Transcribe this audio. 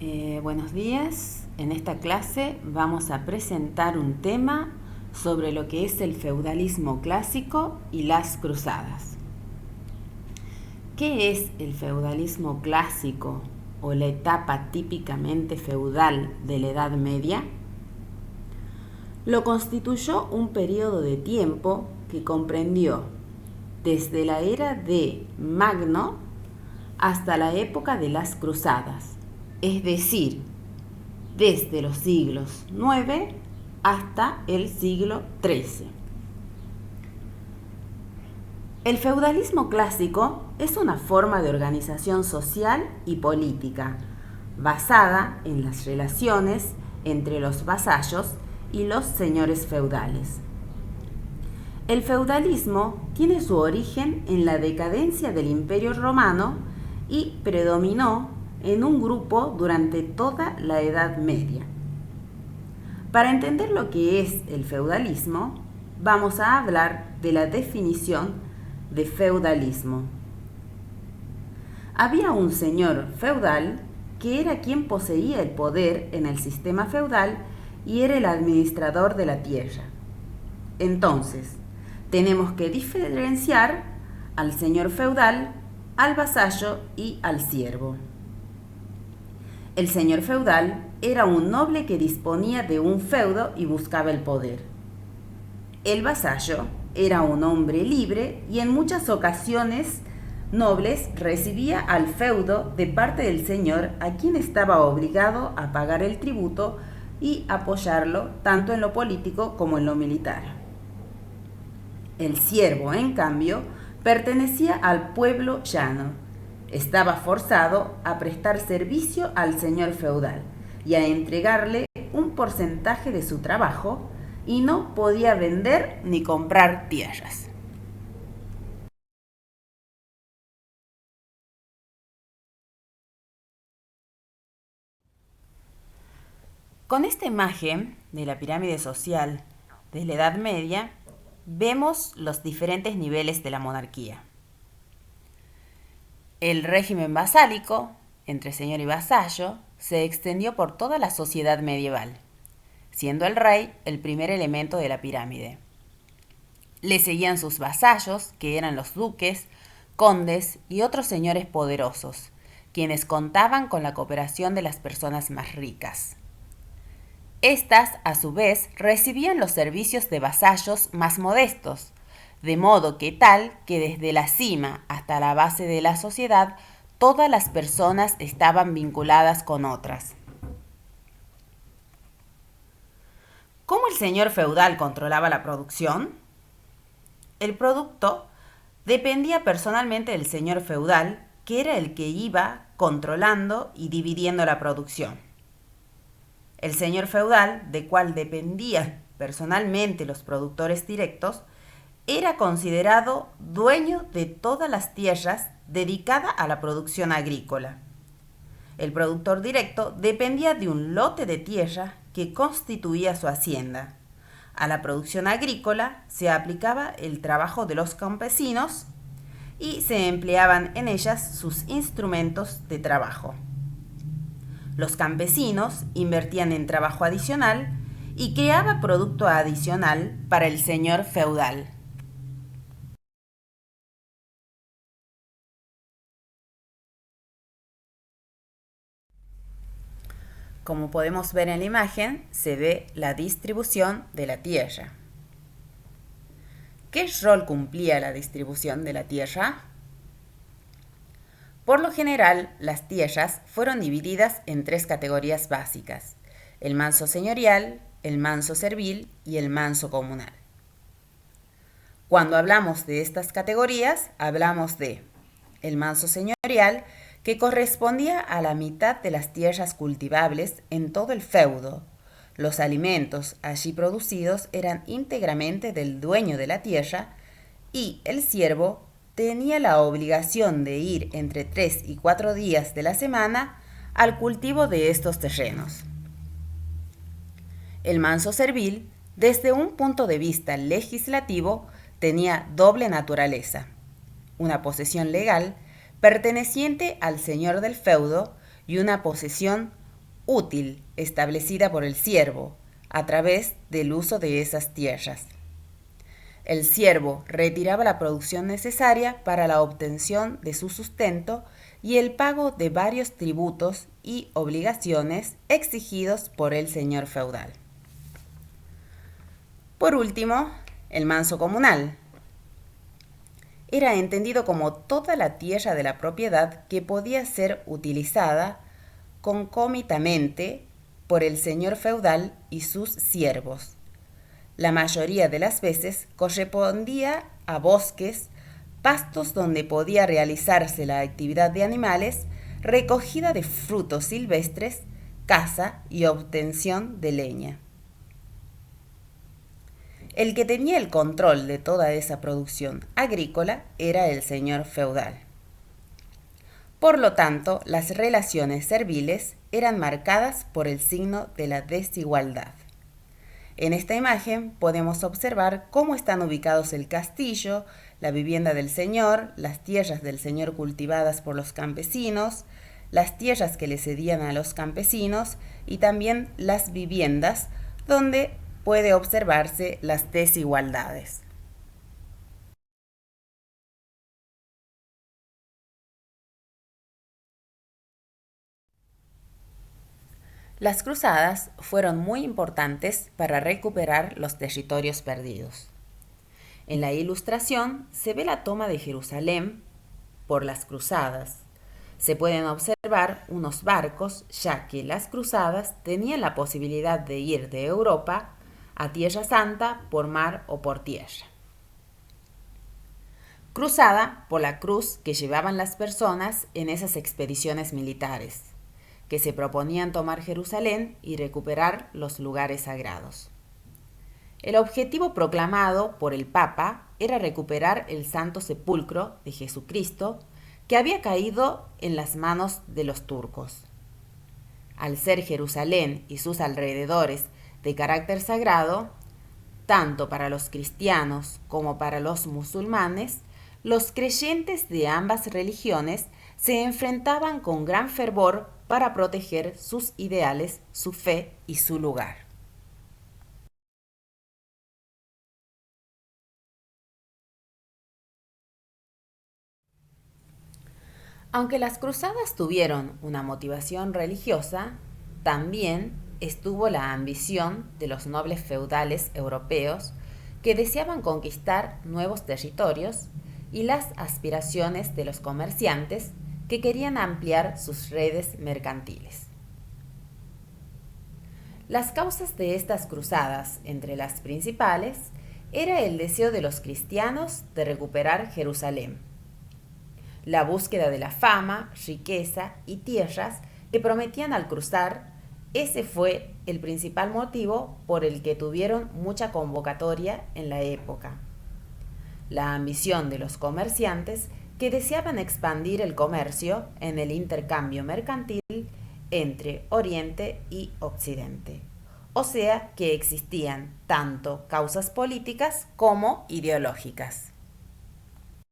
Buenos días. En esta clase vamos a presentar un tema sobre lo que es el feudalismo clásico y las cruzadas. ¿Qué es el feudalismo clásico o la etapa típicamente feudal de la Edad Media? Lo constituyó un periodo de tiempo que comprendió desde la era de Magno hasta la época de las cruzadas, es decir, desde los siglos IX hasta el siglo XIII. El feudalismo clásico es una forma de organización social y política basada en las relaciones entre los vasallos y los señores feudales. El feudalismo tiene su origen en la decadencia del Imperio Romano y predominó en un grupo durante toda la Edad Media. Para entender lo que es el feudalismo, vamos a hablar de la definición de feudalismo. Había un señor feudal que era quien poseía el poder en el sistema feudal y era el administrador de la tierra. Entonces, tenemos que diferenciar al señor feudal, al vasallo y al siervo. El señor feudal era un noble que disponía de un feudo y buscaba el poder. El vasallo era un hombre libre y en muchas ocasiones nobles recibía al feudo de parte del señor a quien estaba obligado a pagar el tributo y apoyarlo tanto en lo político como en lo militar. El siervo, en cambio, pertenecía al pueblo llano. Estaba forzado a prestar servicio al señor feudal y a entregarle un porcentaje de su trabajo y no podía vender ni comprar tierras. Con esta imagen de la pirámide social de la Edad Media, vemos los diferentes niveles de la monarquía. El régimen vasálico, entre señor y vasallo, se extendió por toda la sociedad medieval, siendo el rey el primer elemento de la pirámide. Le seguían sus vasallos, que eran los duques, condes y otros señores poderosos, quienes contaban con la cooperación de las personas más ricas. Estas, a su vez, recibían los servicios de vasallos más modestos, de modo que desde la cima hasta la base de la sociedad, todas las personas estaban vinculadas con otras. ¿Cómo el señor feudal controlaba la producción? El producto dependía personalmente del señor feudal, que era el que iba controlando y dividiendo la producción. El señor feudal, de cual dependían personalmente los productores directos, era considerado dueño de todas las tierras dedicadas a la producción agrícola. El productor directo dependía de un lote de tierra que constituía su hacienda. A la producción agrícola se aplicaba el trabajo de los campesinos y se empleaban en ellas sus instrumentos de trabajo. Los campesinos invertían en trabajo adicional y creaba producto adicional para el señor feudal. Como podemos ver en la imagen, se ve la distribución de la tierra. ¿Qué rol cumplía la distribución de la tierra? Por lo general, las tierras fueron divididas en tres categorías básicas: el manso señorial, el manso servil y el manso comunal. Cuando hablamos de estas categorías, hablamos de el manso señorial, que correspondía a la mitad de las tierras cultivables en todo el feudo. Los alimentos allí producidos eran íntegramente del dueño de la tierra y el siervo tenía la obligación de ir entre 3 y 4 días de la semana al cultivo de estos terrenos. El manso servil, desde un punto de vista legislativo, tenía doble naturaleza: una posesión legal perteneciente al señor del feudo y una posesión útil establecida por el siervo a través del uso de esas tierras. El siervo retiraba la producción necesaria para la obtención de su sustento y el pago de varios tributos y obligaciones exigidos por el señor feudal. Por último, el manso comunal. Era entendido como toda la tierra de la propiedad que podía ser utilizada concomitantemente por el señor feudal y sus siervos. La mayoría de las veces correspondía a bosques, pastos donde podía realizarse la actividad de animales, recogida de frutos silvestres, caza y obtención de leña. El que tenía el control de toda esa producción agrícola era el señor feudal. Por lo tanto, las relaciones serviles eran marcadas por el signo de la desigualdad. En esta imagen podemos observar cómo están ubicados el castillo, la vivienda del señor, las tierras del señor cultivadas por los campesinos, las tierras que le cedían a los campesinos y también las viviendas donde puede observarse las desigualdades. Las cruzadas fueron muy importantes para recuperar los territorios perdidos. En la ilustración se ve la toma de Jerusalén por las cruzadas. Se pueden observar unos barcos, ya que las cruzadas tenían la posibilidad de ir de Europa a Tierra Santa por mar o por tierra. Cruzada por la cruz que llevaban las personas en esas expediciones militares, que se proponían tomar Jerusalén y recuperar los lugares sagrados. El objetivo proclamado por el Papa era recuperar el Santo Sepulcro de Jesucristo, que había caído en las manos de los turcos. Al ser Jerusalén y sus alrededores de carácter sagrado, tanto para los cristianos como para los musulmanes, los creyentes de ambas religiones se enfrentaban con gran fervor para proteger sus ideales, su fe y su lugar. Aunque las cruzadas tuvieron una motivación religiosa, también estuvo la ambición de los nobles feudales europeos que deseaban conquistar nuevos territorios y las aspiraciones de los comerciantes que querían ampliar sus redes mercantiles. Las causas de estas cruzadas, entre las principales, era el deseo de los cristianos de recuperar Jerusalén, la búsqueda de la fama, riqueza y tierras que prometían al cruzar. Ese fue el principal motivo por el que tuvieron mucha convocatoria en la época. La ambición de los comerciantes que deseaban expandir el comercio en el intercambio mercantil entre Oriente y Occidente. O sea que existían tanto causas políticas como ideológicas.